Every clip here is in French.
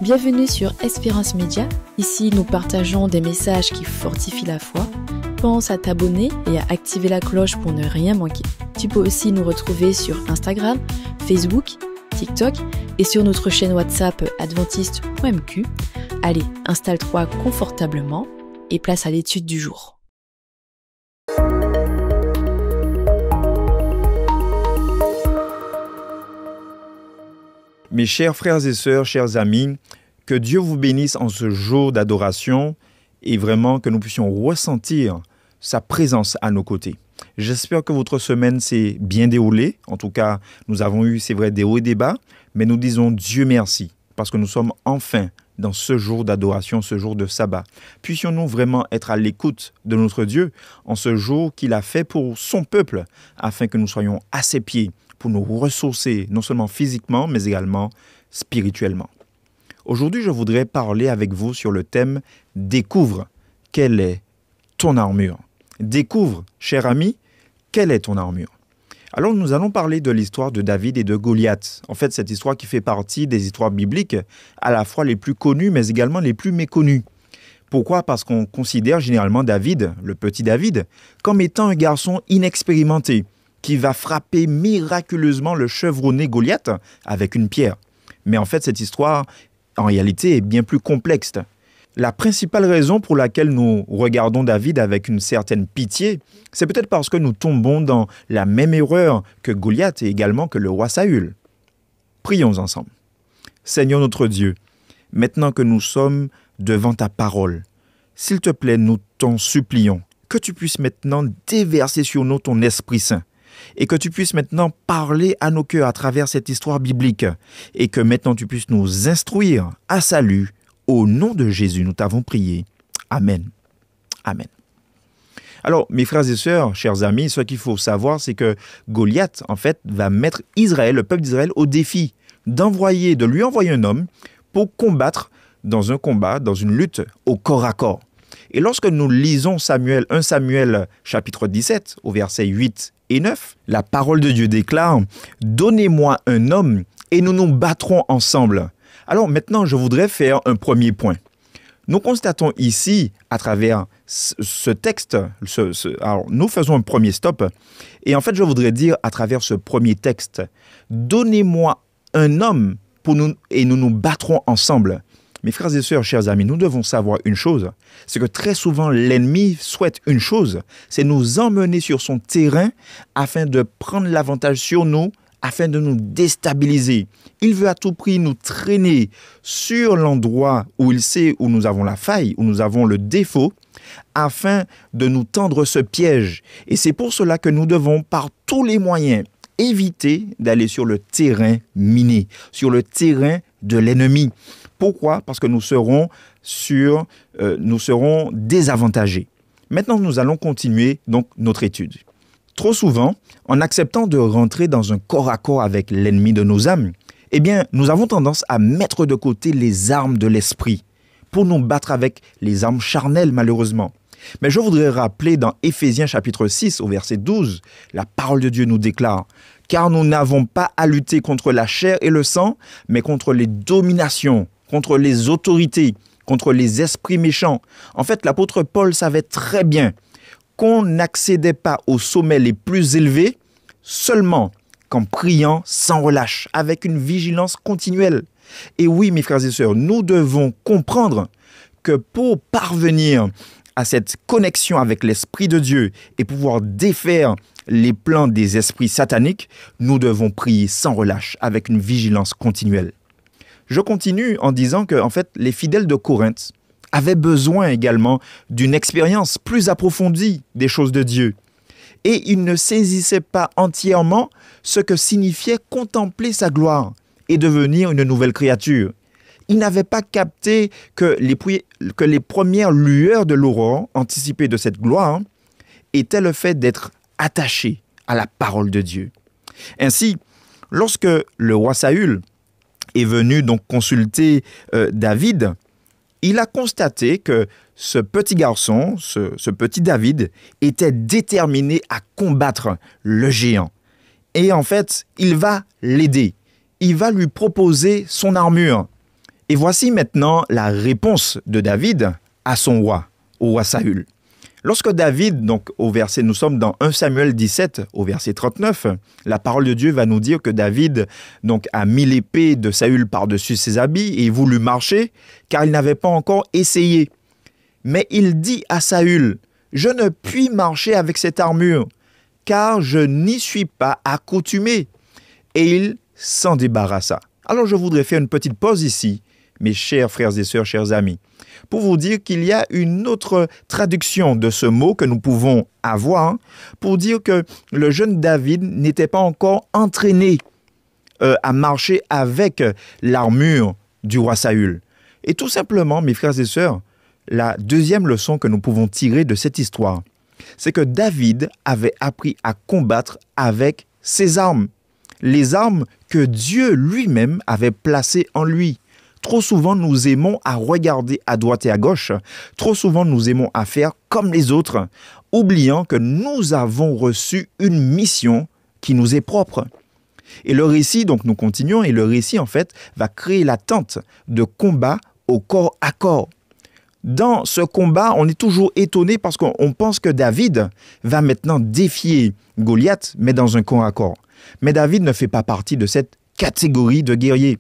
Bienvenue sur Espérance Média. Ici, nous partageons des messages qui fortifient la foi. Pense à t'abonner et à activer la cloche pour ne rien manquer. Tu peux aussi nous retrouver sur Instagram, Facebook, TikTok et sur notre chaîne WhatsApp adventiste.mq. Allez, installe-toi confortablement et place à l'étude du jour. Mes chers frères et sœurs, chers amis, que Dieu vous bénisse en ce jour d'adoration et vraiment que nous puissions ressentir sa présence à nos côtés. J'espère que votre semaine s'est bien déroulée. En tout cas, nous avons eu, c'est vrai, des hauts et des bas, mais nous disons Dieu merci parce que nous sommes enfin dans ce jour d'adoration, ce jour de sabbat. Puissions-nous vraiment être à l'écoute de notre Dieu en ce jour qu'il a fait pour son peuple afin que nous soyons à ses pieds pour nous ressourcer non seulement physiquement, mais également spirituellement. Aujourd'hui, je voudrais parler avec vous sur le thème « Découvre quelle est ton armure ». Découvre, cher ami, quelle est ton armure. Alors, nous allons parler de l'histoire de David et de Goliath. En fait, cette histoire qui fait partie des histoires bibliques, à la fois les plus connues, mais également les plus méconnues. Pourquoi ? Parce qu'on considère généralement David, le petit David, comme étant un garçon inexpérimenté, qui va frapper miraculeusement le chevronné Goliath avec une pierre. Mais en fait, cette histoire, en réalité, est bien plus complexe. La principale raison pour laquelle nous regardons David avec une certaine pitié, c'est peut-être parce que nous tombons dans la même erreur que Goliath et également que le roi Saül. Prions ensemble. Seigneur notre Dieu, maintenant que nous sommes devant ta parole, s'il te plaît, nous t'en supplions que tu puisses maintenant déverser sur nous ton Esprit Saint. Et que tu puisses maintenant parler à nos cœurs à travers cette histoire biblique et que maintenant tu puisses nous instruire à salut. Au nom de Jésus, nous t'avons prié. Amen. Amen. Alors, mes frères et sœurs, chers amis, ce qu'il faut savoir, c'est que Goliath, en fait, va mettre Israël, le peuple d'Israël, au défi de lui envoyer un homme pour combattre dans un combat, dans une lutte au corps à corps. Et lorsque nous lisons 1 Samuel chapitre 17, au verset 8 et 9, la parole de Dieu déclare « Donnez-moi un homme et nous nous battrons ensemble ». Alors maintenant, je voudrais faire un premier point. Nous constatons ici, à travers ce texte, alors nous faisons un premier stop, et en fait, je voudrais dire à travers ce premier texte « Donnez-moi un homme et nous nous battrons ensemble ». Mes frères et sœurs, chers amis, nous devons savoir une chose, c'est que très souvent l'ennemi souhaite une chose, c'est nous emmener sur son terrain afin de prendre l'avantage sur nous, afin de nous déstabiliser. Il veut à tout prix nous traîner sur l'endroit où il sait où nous avons la faille, où nous avons le défaut, afin de nous tendre ce piège. Et c'est pour cela que nous devons, par tous les moyens, éviter d'aller sur le terrain miné, sur le terrain de l'ennemi. Pourquoi ? Parce que nous serons désavantagés. Maintenant, nous allons continuer donc notre étude. Trop souvent, en acceptant de rentrer dans un corps à corps avec l'ennemi de nos âmes, eh bien, nous avons tendance à mettre de côté les armes de l'esprit pour nous battre avec les armes charnelles, malheureusement. Mais je voudrais rappeler dans Éphésiens chapitre 6, au verset 12, la parole de Dieu nous déclare « Car nous n'avons pas à lutter contre la chair et le sang, mais contre les dominations, contre les autorités, contre les esprits méchants. » En fait, l'apôtre Paul savait très bien qu'on n'accédait pas aux sommets les plus élevés seulement qu'en priant sans relâche, avec une vigilance continuelle. Et oui, mes frères et sœurs, nous devons comprendre que pour parvenir à cette connexion avec l'Esprit de Dieu et pouvoir défaire les plans des esprits sataniques, nous devons prier sans relâche, avec une vigilance continuelle. Je continue en disant que, en fait, les fidèles de Corinthe avaient besoin également d'une expérience plus approfondie des choses de Dieu. Et ils ne saisissaient pas entièrement ce que signifiait contempler sa gloire et devenir une nouvelle créature. Ils n'avaient pas capté que les premières lueurs de l'aurore, anticipées de cette gloire, étaient le fait d'être attachés à la parole de Dieu. Ainsi, lorsque le roi Saül est venu donc consulter David, il a constaté que ce petit garçon, ce petit David, était déterminé à combattre le géant. Et en fait, il va l'aider. Il va lui proposer son armure. Et voici maintenant la réponse de David à son roi, au roi Saül. Lorsque David, donc nous sommes dans 1 Samuel 17, au verset 39, la parole de Dieu va nous dire que David donc, a mis l'épée de Saül par-dessus ses habits et voulut marcher, car il n'avait pas encore essayé. Mais il dit à Saül, « Je ne puis marcher avec cette armure, car je n'y suis pas accoutumé. » Et il s'en débarrassa. Alors je voudrais faire une petite pause ici, mes chers frères et sœurs, chers amis, pour vous dire qu'il y a une autre traduction de ce mot que nous pouvons avoir pour dire que le jeune David n'était pas encore entraîné à marcher avec l'armure du roi Saül. Et tout simplement, mes frères et sœurs, la deuxième leçon que nous pouvons tirer de cette histoire, c'est que David avait appris à combattre avec ses armes, les armes que Dieu lui-même avait placées en lui. Trop souvent, nous aimons à regarder à droite et à gauche. Trop souvent, nous aimons à faire comme les autres, oubliant que nous avons reçu une mission qui nous est propre. Et le récit, donc nous continuons, et le récit, en fait, va créer l'attente de combat au corps à corps. Dans ce combat, on est toujours étonné parce qu'on pense que David va maintenant défier Goliath, mais dans un corps à corps. Mais David ne fait pas partie de cette catégorie de guerriers.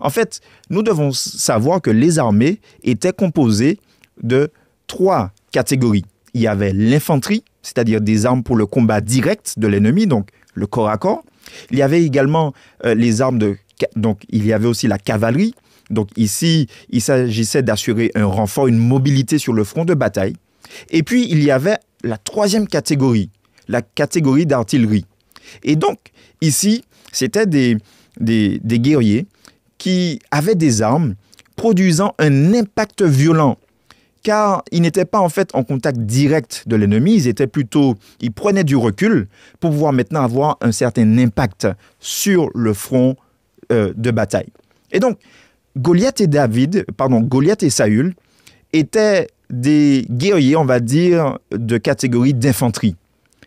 En fait, nous devons savoir que les armées étaient composées de 3 catégories. Il y avait l'infanterie, c'est-à-dire des armes pour le combat direct de l'ennemi, donc le corps à corps. Il y avait également les armes donc il y avait aussi la cavalerie. Donc ici, il s'agissait d'assurer un renfort, une mobilité sur le front de bataille. Et puis, il y avait la 3e catégorie, la catégorie d'artillerie. Et donc, ici, c'était des guerriers qui avaient des armes produisant un impact violent, car ils n'étaient pas en fait en contact direct de l'ennemi, ils prenaient du recul pour pouvoir maintenant avoir un certain impact sur le front de bataille. Et donc, Goliath et Saül étaient des guerriers, on va dire, de catégorie d'infanterie.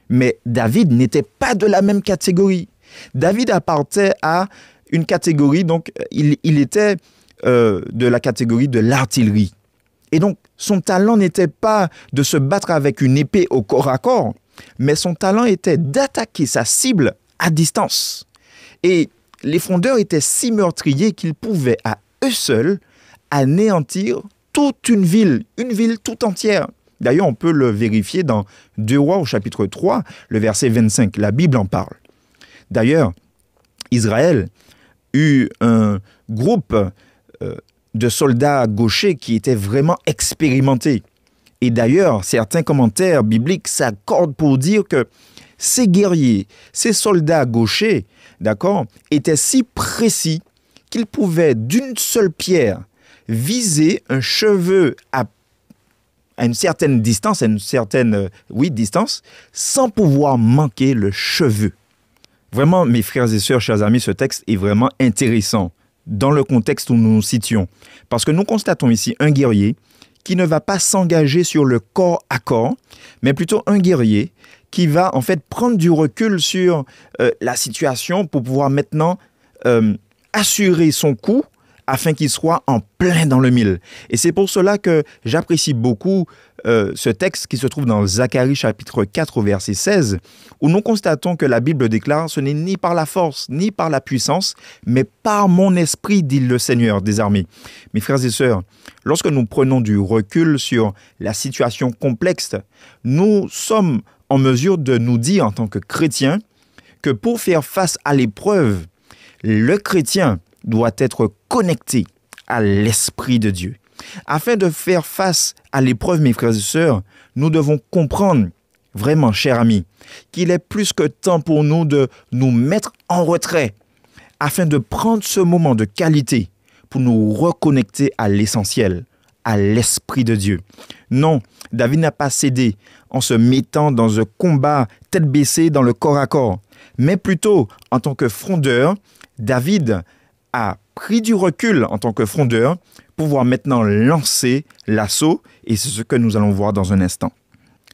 Mais David n'était pas de la même catégorie. David appartenait à une catégorie, donc il était de la catégorie de l'artillerie. Et donc, son talent n'était pas de se battre avec une épée au corps à corps, mais son talent était d'attaquer sa cible à distance. Et les frondeurs étaient si meurtriers qu'ils pouvaient à eux seuls anéantir toute une ville tout entière. D'ailleurs, on peut le vérifier dans 2 Rois au chapitre 3, le verset 25. La Bible en parle. D'ailleurs, Israël eut un groupe de soldats gauchers qui étaient vraiment expérimentés. Et d'ailleurs, certains commentaires bibliques s'accordent pour dire que ces guerriers, ces soldats gauchers, d'accord, étaient si précis qu'ils pouvaient d'une seule pierre viser un cheveu à une certaine distance, distance, sans pouvoir manquer le cheveu. Vraiment, mes frères et sœurs, chers amis, ce texte est vraiment intéressant dans le contexte où nous nous situons. Parce que nous constatons ici un guerrier qui ne va pas s'engager sur le corps à corps, mais plutôt un guerrier qui va en fait prendre du recul sur la situation pour pouvoir maintenant assurer son coup afin qu'il soit en plein dans le mille. Et c'est pour cela que j'apprécie beaucoup ce texte qui se trouve dans Zacharie chapitre 4 au verset 16, où nous constatons que la Bible déclare « Ce n'est ni par la force, ni par la puissance, mais par mon esprit, dit le Seigneur des armées. » Mes frères et sœurs, lorsque nous prenons du recul sur la situation complexe, nous sommes en mesure de nous dire en tant que chrétiens que pour faire face à l'épreuve, le chrétien doit être connecté à l'Esprit de Dieu. Afin de faire face à l'épreuve, mes frères et sœurs, nous devons comprendre, vraiment, chers amis, qu'il est plus que temps pour nous de nous mettre en retrait afin de prendre ce moment de qualité pour nous reconnecter à l'essentiel, à l'Esprit de Dieu. Non, David n'a pas cédé en se mettant dans un combat tête baissée dans le corps à corps, mais plutôt, en tant que frondeur, David a pris du recul en tant que frondeur pour pouvoir maintenant lancer l'assaut, et c'est ce que nous allons voir dans un instant.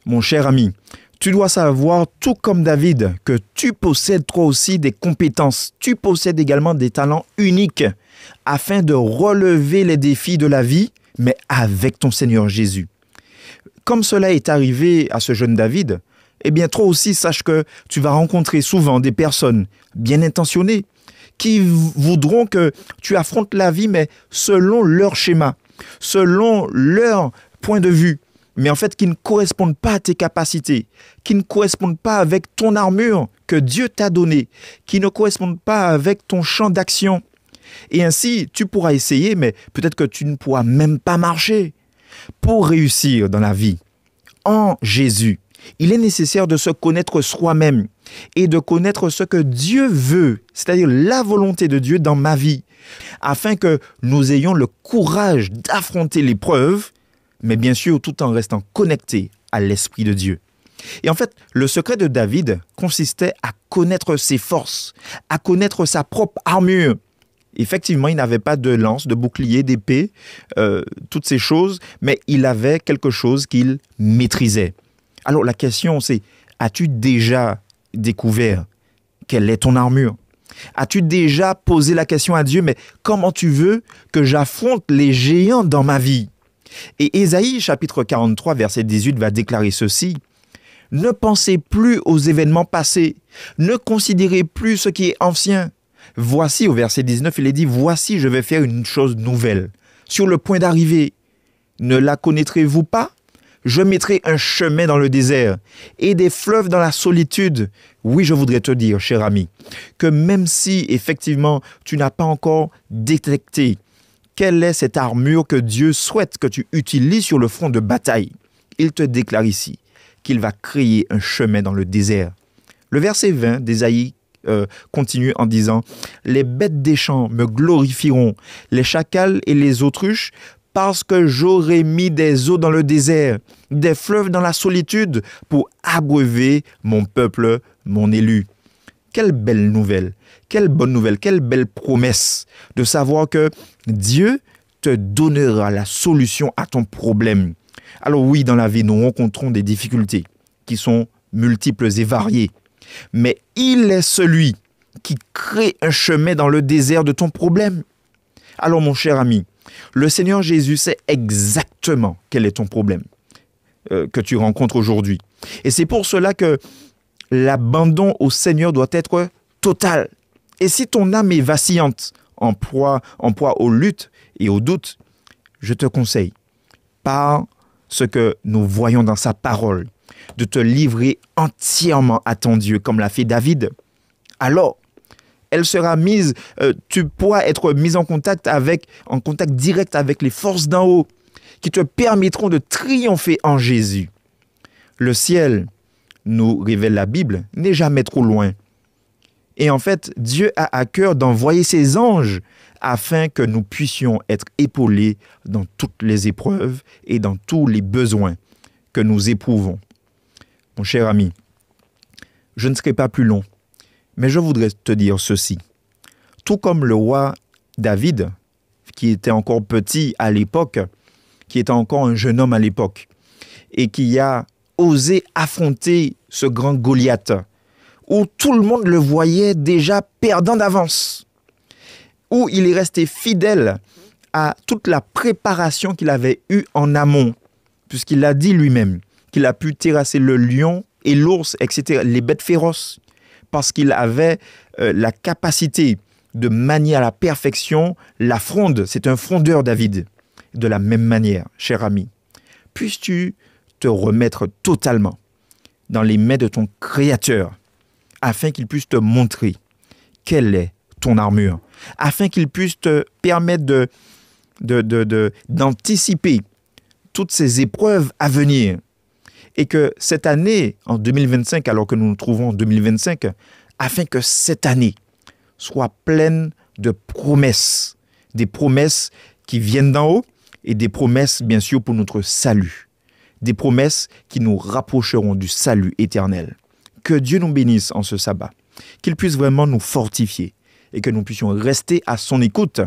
Mon cher ami, tu dois savoir, tout comme David, que tu possèdes toi aussi des compétences, tu possèdes également des talents uniques afin de relever les défis de la vie, mais avec ton Seigneur Jésus. Comme cela est arrivé à ce jeune David, eh bien toi aussi sache que tu vas rencontrer souvent des personnes bien intentionnées qui voudront que tu affrontes la vie, mais selon leur schéma, selon leur point de vue, mais en fait qui ne correspondent pas à tes capacités, qui ne correspondent pas avec ton armure que Dieu t'a donnée, qui ne correspondent pas avec ton champ d'action. Et ainsi, tu pourras essayer, mais peut-être que tu ne pourras même pas marcher. Pour réussir dans la vie, en Jésus, il est nécessaire de se connaître soi-même et de connaître ce que Dieu veut, c'est-à-dire la volonté de Dieu dans ma vie, afin que nous ayons le courage d'affronter l'épreuve, mais bien sûr tout en restant connectés à l'Esprit de Dieu. Et en fait, le secret de David consistait à connaître ses forces, à connaître sa propre armure. Effectivement, il n'avait pas de lance, de bouclier, d'épée, toutes ces choses, mais il avait quelque chose qu'il maîtrisait. Alors la question c'est, as-tu déjà découvert quelle est ton armure? As-tu déjà posé la question à Dieu, mais comment tu veux que j'affronte les géants dans ma vie? Et Ésaïe chapitre 43 verset 18 va déclarer ceci: « Ne pensez plus aux événements passés, ne considérez plus ce qui est ancien. Voici, au verset 19, il est dit, voici, je vais faire une chose nouvelle, sur le point d'arriver. Ne la connaîtrez-vous pas? Je mettrai un chemin dans le désert et des fleuves dans la solitude. » Oui, je voudrais te dire, cher ami, que même si effectivement tu n'as pas encore détecté quelle est cette armure que Dieu souhaite que tu utilises sur le front de bataille, il te déclare ici qu'il va créer un chemin dans le désert. Le verset 20 d'Ésaïe continue en disant « Les bêtes des champs me glorifieront, les chacals et les autruches, parce que j'aurai mis des eaux dans le désert, des fleuves dans la solitude, pour abreuver mon peuple, mon élu. » Quelle belle nouvelle, quelle bonne nouvelle, quelle belle promesse de savoir que Dieu te donnera la solution à ton problème. Alors oui, dans la vie, nous rencontrons des difficultés qui sont multiples et variées. Mais il est celui qui crée un chemin dans le désert de ton problème. Alors mon cher ami, le Seigneur Jésus sait exactement quel est ton problème que tu rencontres aujourd'hui. Et c'est pour cela que l'abandon au Seigneur doit être total. Et si ton âme est vacillante, en proie aux luttes et aux doutes, je te conseille, par ce que nous voyons dans sa parole, de te livrer entièrement à ton Dieu, comme l'a fait David. Alors, elle sera mise, tu pourras être mis en contact direct avec les forces d'en haut, qui te permettront de triompher en Jésus. Le ciel, nous révèle la Bible, n'est jamais trop loin. Et en fait, Dieu a à cœur d'envoyer ses anges afin que nous puissions être épaulés dans toutes les épreuves et dans tous les besoins que nous éprouvons. Mon cher ami, je ne serai pas plus long, mais je voudrais te dire ceci. Tout comme le roi David, qui était encore petit à l'époque, qui était encore un jeune homme à l'époque, et qui a osé affronter ce grand Goliath, où tout le monde le voyait déjà perdant d'avance, où il est resté fidèle à toute la préparation qu'il avait eue en amont, puisqu'il a dit lui-même qu'il a pu terrasser le lion et l'ours, etc., les bêtes féroces, parce qu'il avait la capacité de manier à la perfection la fronde. C'est un frondeur, David. De la même manière, cher ami, puisses-tu te remettre totalement dans les mains de ton Créateur, afin qu'il puisse te montrer quelle est ton armure, afin qu'il puisse te permettre d'anticiper toutes ces épreuves à venir. Et que cette année, en 2025, alors que nous nous trouvons en 2025, afin que cette année soit pleine de promesses, des promesses qui viennent d'en haut et des promesses, bien sûr, pour notre salut. Des promesses qui nous rapprocheront du salut éternel. Que Dieu nous bénisse en ce sabbat, qu'il puisse vraiment nous fortifier et que nous puissions rester à son écoute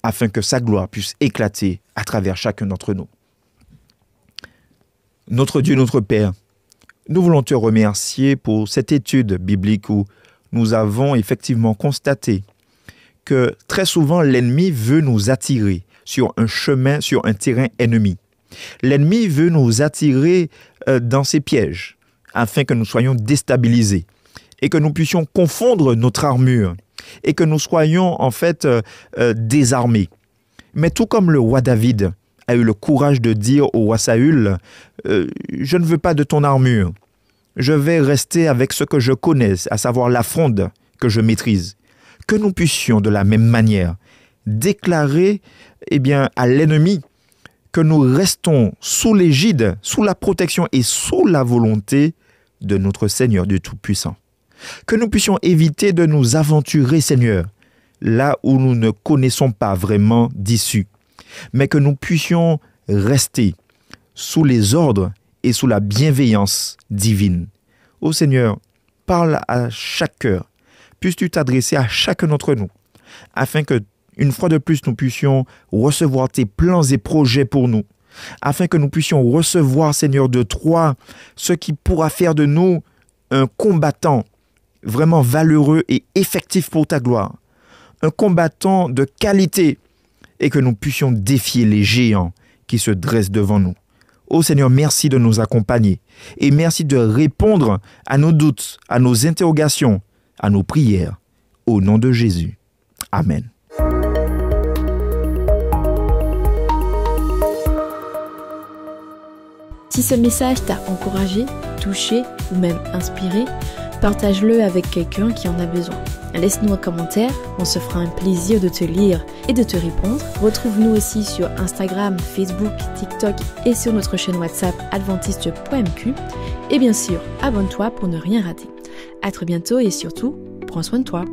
afin que sa gloire puisse éclater à travers chacun d'entre nous. Notre Dieu, notre Père, nous voulons te remercier pour cette étude biblique où nous avons effectivement constaté que très souvent l'ennemi veut nous attirer sur un chemin, sur un terrain ennemi. L'ennemi veut nous attirer dans ses pièges afin que nous soyons déstabilisés et que nous puissions confondre notre armure et que nous soyons en fait désarmés. Mais tout comme le roi David a eu le courage de dire au roi Saül, je ne veux pas de ton armure, je vais rester avec ce que je connais, à savoir la fronde que je maîtrise. Que nous puissions de la même manière déclarer à l'ennemi que nous restons sous l'égide, sous la protection et sous la volonté de notre Seigneur Dieu Tout-Puissant. Que nous puissions éviter de nous aventurer, Seigneur, là où nous ne connaissons pas vraiment d'issue, mais que nous puissions rester sous les ordres et sous la bienveillance divine. Ô Seigneur, parle à chaque cœur. Puisses-tu t'adresser à chacun d'entre nous, afin que, une fois de plus, nous puissions recevoir tes plans et projets pour nous, afin que nous puissions recevoir, Seigneur, de toi, ce qui pourra faire de nous un combattant vraiment valeureux et effectif pour ta gloire, un combattant de qualité, et que nous puissions défier les géants qui se dressent devant nous. Ô Seigneur, merci de nous accompagner et merci de répondre à nos doutes, à nos interrogations, à nos prières, au nom de Jésus. Amen. Si ce message t'a encouragé, touché ou même inspiré, partage-le avec quelqu'un qui en a besoin. Laisse-nous un commentaire, on se fera un plaisir de te lire et de te répondre. Retrouve-nous aussi sur Instagram, Facebook, TikTok et sur notre chaîne WhatsApp adventiste.mq. Et bien sûr, abonne-toi pour ne rien rater. À très bientôt et surtout, prends soin de toi.